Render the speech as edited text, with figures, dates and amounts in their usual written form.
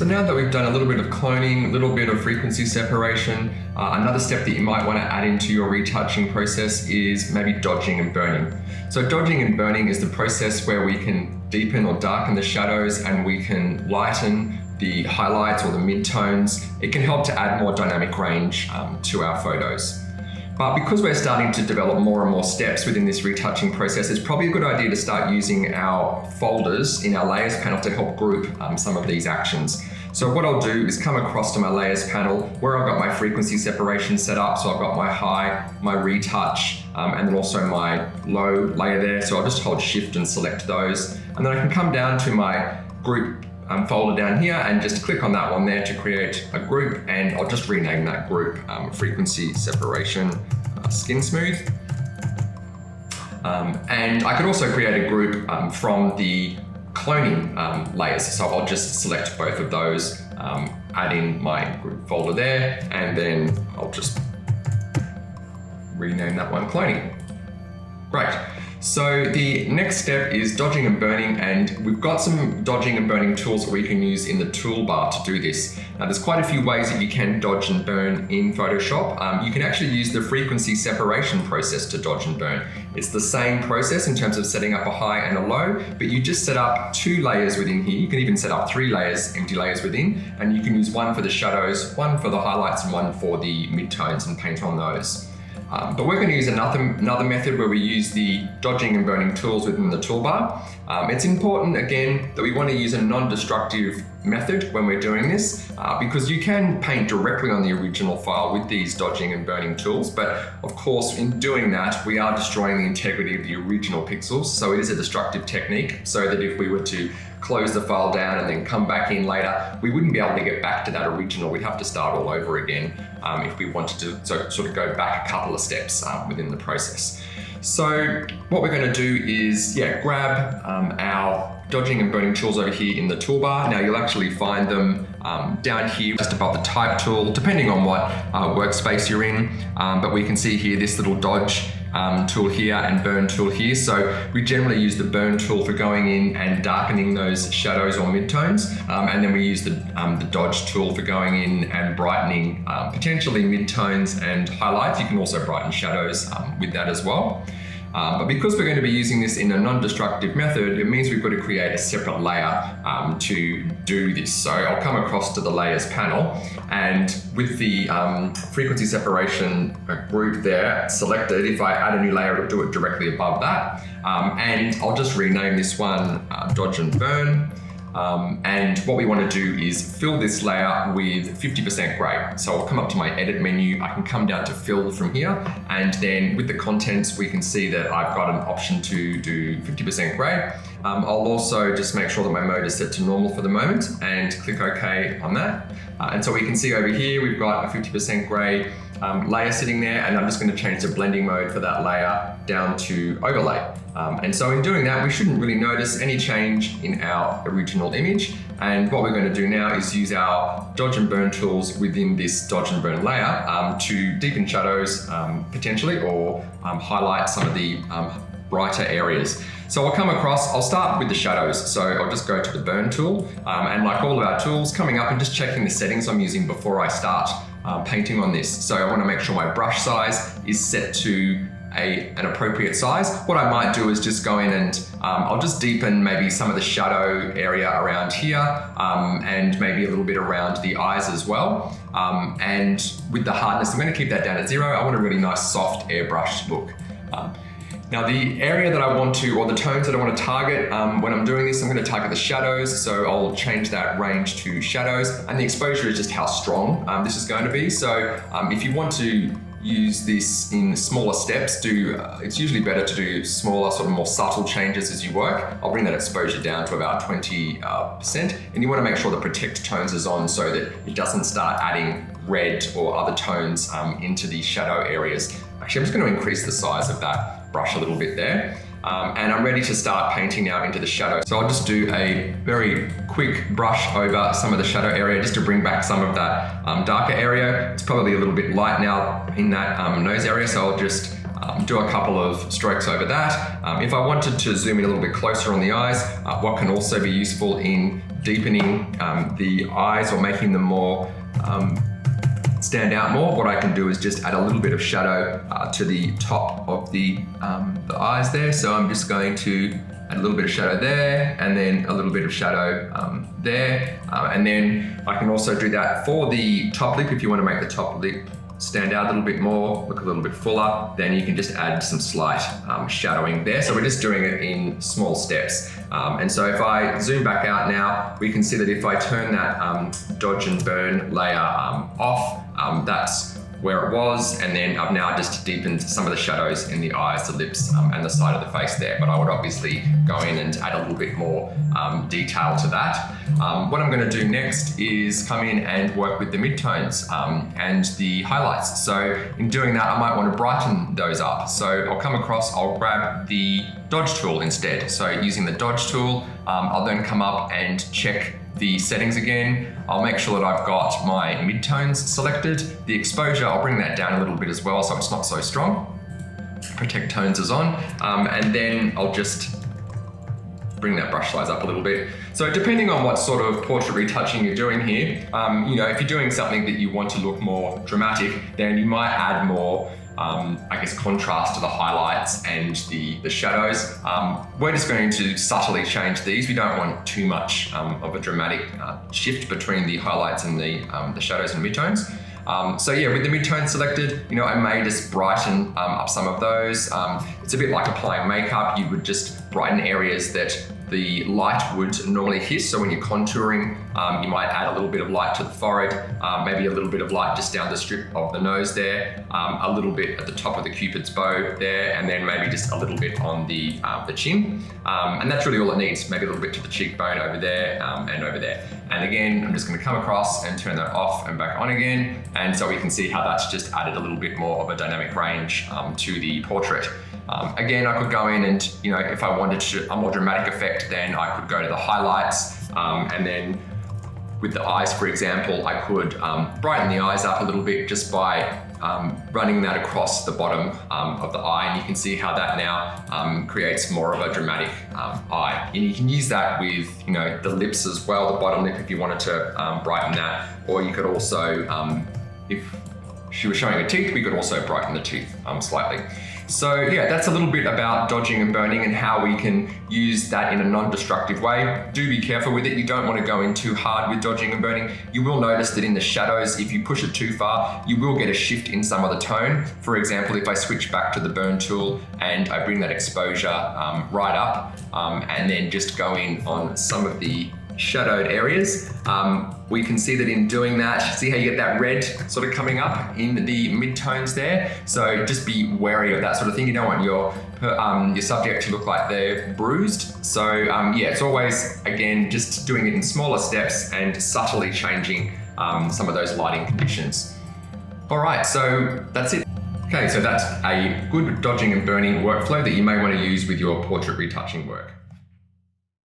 So now that we've done a little bit of cloning, a little bit of frequency separation, another step that you might want to add into your retouching process is maybe dodging and burning. So dodging and burning is the process where we can deepen or darken the shadows and we can lighten the highlights or the midtones. It can help to add more dynamic range to our photos. But because we're starting to develop more and more steps within this retouching process, it's probably a good idea to start using our folders in our layers panel to help group some of these actions. So what I'll do is come across to my layers panel where I've got my frequency separation set up. So I've got my high, my retouch, and then also my low layer there. So I'll just hold shift and select those. And then I can come down to my group folder down here and just click on that one there to create a group, and I'll just rename that group frequency separation skin smooth. And I could also create a group from the cloning layers. So I'll just select both of those, add in my group folder there, and then I'll just rename that one cloning. Great. So the next step is dodging and burning, and we've got some dodging and burning tools that we can use in the toolbar to do this. Now there's quite a few ways that you can dodge and burn in Photoshop. You can actually use the frequency separation process to dodge and burn. It's the same process in terms of setting up a high and a low, but you just set up 2 layers within here. You can even set up 3 layers, empty layers within, and you can use one for the shadows, one for the highlights, and one for the midtones and paint on those. But we're going to use another method where we use the dodging and burning tools within the toolbar. It's important, again, that we want to use a non-destructive method when we're doing this, because you can paint directly on the original file with these dodging and burning tools, but of course in doing that we are destroying the integrity of the original pixels, so it is a destructive technique, so that if we were to close the file down and then come back in later, we wouldn't be able to get back to that original. We'd have to start all over again if we wanted to sort of go back a couple of steps within the process. So what we're going to do is, grab our dodging and burning tools over here in the toolbar. Now you'll actually find them down here just above the type tool, depending on what workspace you're in. But we can see here this little dodge tool here and burn tool here. So we generally use the burn tool for going in and darkening those shadows or midtones. And then we use the dodge tool for going in and brightening potentially midtones and highlights. You can also brighten shadows with that as well. But because we're going to be using this in a non-destructive method, it means we've got to create a separate layer to do this. So I'll come across to the layers panel, and with the frequency separation group there selected, if I add a new layer, it'll do it directly above that. And I'll just rename this one dodge and burn. And what we want to do is fill this layer with 50% grey. So I'll come up to my edit menu, I can come down to fill from here, and then with the contents we can see that I've got an option to do 50% grey. I'll also just make sure that my mode is set to normal for the moment and click OK on that. And so we can see over here we've got a 50% grey layer sitting there, and I'm just going to change the blending mode for that layer down to overlay. And so in doing that, we shouldn't really notice any change in our original image. And what we're going to do now is use our dodge and burn tools within this dodge and burn layer to deepen shadows potentially, or highlight some of the brighter areas. So I'll come across, I'll start with the shadows. So I'll just go to the burn tool, and like all of our tools, coming up and just checking the settings I'm using before I start painting on this. So I want to make sure my brush size is set to an appropriate size. What I might do is just go in and I'll just deepen maybe some of the shadow area around here, and maybe a little bit around the eyes as well. And with the hardness, I'm going to keep that down at 0. I want a really nice soft airbrush look. Now the area that I want to, or the tones that I want to target when I'm doing this, I'm going to target the shadows. So I'll change that range to shadows, and the exposure is just how strong this is going to be. So if you want to use this in smaller steps, it's usually better to do smaller, sort of more subtle changes as you work. I'll bring that exposure down to about 20%, and you want to make sure the protect tones is on so that it doesn't start adding red or other tones into the shadow areas. Actually, I'm just going to increase the size of that brush a little bit there. And I'm ready to start painting now into the shadow. So I'll just do a very quick brush over some of the shadow area just to bring back some of that darker area. It's probably a little bit light now in that nose area, so I'll just do a couple of strokes over that. If I wanted to zoom in a little bit closer on the eyes, what can also be useful in deepening the eyes or making them more stand out more, what I can do is just add a little bit of shadow to the top of the eyes there. So I'm just going to add a little bit of shadow there, and then a little bit of shadow there. And then I can also do that for the top lip. If you want to make the top lip stand out a little bit more, look a little bit fuller, then you can just add some slight shadowing there. So we're just doing it in small steps. And so if I zoom back out now, we can see that if I turn that dodge and burn layer off, that's where it was, and then I've now just deepened some of the shadows in the eyes, the lips, and the side of the face there. But I would obviously go in and add a little bit more detail to that. What I'm going to do next is come in and work with the midtones and the highlights. So in doing that, I might want to brighten those up. So I'll come across, I'll grab the dodge tool instead. So using the dodge tool, I'll then come up and check the settings again. I'll make sure that I've got my midtones selected. The exposure, I'll bring that down a little bit as well so it's not so strong. Protect tones is on. And then I'll just bring that brush size up a little bit. So depending on what sort of portrait retouching you're doing here, you know, if you're doing something that you want to look more dramatic, then you might add more I guess contrast to the highlights and the shadows. We're just going to subtly change these. We don't want too much of a dramatic shift between the highlights and the shadows and midtones. So yeah, with the midtones selected, you know, I may just brighten up some of those. It's a bit like applying makeup. You would just brighten areas that the light would normally hit. So when you're contouring, you might add a little bit of light to the forehead, maybe a little bit of light just down the strip of the nose there, a little bit at the top of the Cupid's bow there, and then maybe just a little bit on the chin. And that's really all it needs, maybe a little bit to the cheekbone over there and over there. And again, I'm just going to come across and turn that off and back on again. And so we can see how that's just added a little bit more of a dynamic range to the portrait. Again, I could go in and, you know, if I wanted a more dramatic effect, then I could go to the highlights, and then with the eyes, for example, I could brighten the eyes up a little bit just by running that across the bottom of the eye, and you can see how that now creates more of a dramatic eye. And you can use that with, you know, the lips as well, the bottom lip, if you wanted to brighten that, or you could also, if she was showing her teeth, we could also brighten the teeth slightly. So yeah, that's a little bit about dodging and burning and how we can use that in a non-destructive way. Do be careful with it. You don't want to go in too hard with dodging and burning. You will notice that in the shadows, if you push it too far, you will get a shift in some of the tone. For example, if I switch back to the burn tool and I bring that exposure right up and then just go in on some of the shadowed areas, we can see that in doing that, see how you get that red sort of coming up in the midtones there. So just be wary of that sort of thing. You don't want your subject to look like they're bruised. So yeah, it's always, again, just doing it in smaller steps and subtly changing some of those lighting conditions. All right, so that's it. Okay, so that's a good dodging and burning workflow that you may want to use with your portrait retouching work.